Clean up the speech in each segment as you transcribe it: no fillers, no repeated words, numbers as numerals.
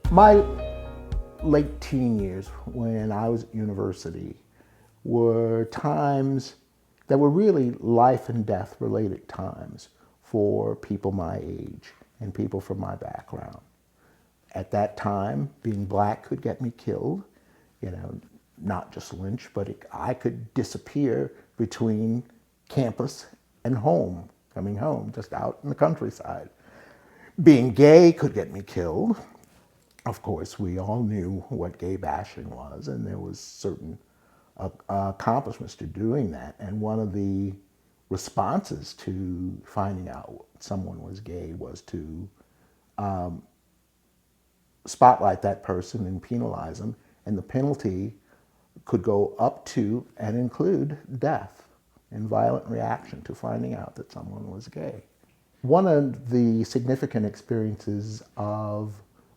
My late teen years when I was at university were times that were really life and death related times for people my age and people from my background. At that time, being black could get me killed, not just lynched, but I could disappear between campus and home, coming home, just out in the countryside. Being gay could get me killed. Of course, we all knew what gay bashing was, and there was certain accomplishments to doing that. And one of the responses to finding out someone was gay was to spotlight that person and penalize them. And the penalty could go up to and include death and violent reaction to finding out that someone was gay. One of the significant experiences of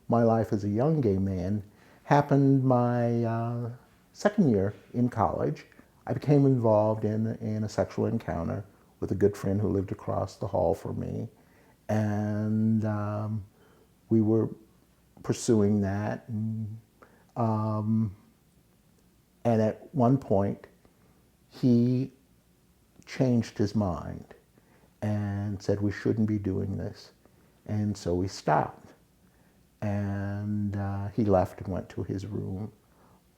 my life as a young gay man happened my second year in college. I became involved in a sexual encounter with a good friend who lived across the hall from me. And we were pursuing that. And at one point, he changed his mind and said we shouldn't be doing this. And so we stopped. And he left and went to his room.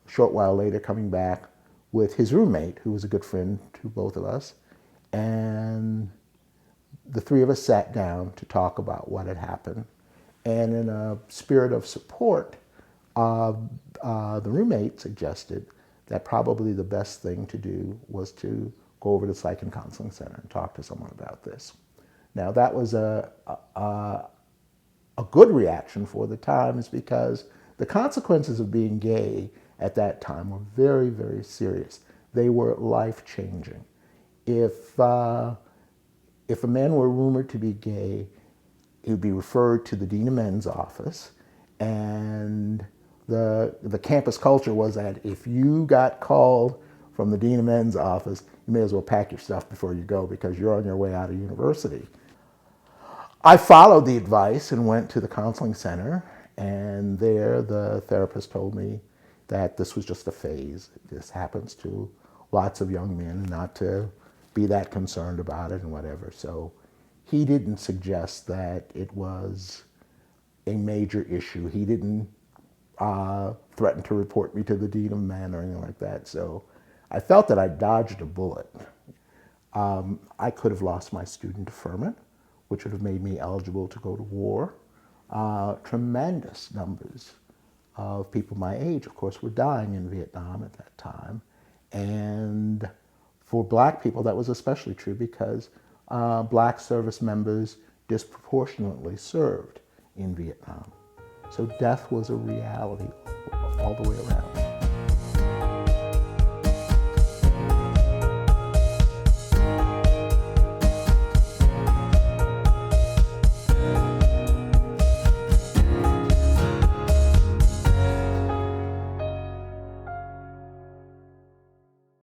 A short while later, coming back with his roommate, who was a good friend to both of us. And the three of us sat down to talk about what had happened. And in a spirit of support, the roommate suggested that probably the best thing to do was to go over to the Psych and Counseling Center and talk to someone about this. Now, that was a good reaction for the times because the consequences of being gay at that time were very, very serious. They were life-changing. If a man were rumored to be gay, he would be referred to the Dean of Men's office, and the campus culture was that if you got called from the Dean of Men's office, you may as well pack your stuff before you go because you're on your way out of university. I followed the advice and went to the counseling center, and there the therapist told me that this was just a phase. This happens to lots of young men, not to be that concerned about it and whatever. So he didn't suggest that it was a major issue. He didn't threaten to report me to the Dean of Men or anything like that. So I felt that I dodged a bullet. I could have lost my student deferment, which would have made me eligible to go to war. Tremendous numbers of people my age, of course, were dying in Vietnam at that time. And for black people, that was especially true because black service members disproportionately served in Vietnam. So death was a reality all the way around.